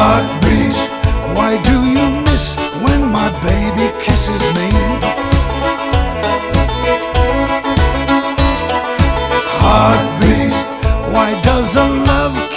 Heartbeat, why do you miss when my baby kisses me? Heartbeat, why does a love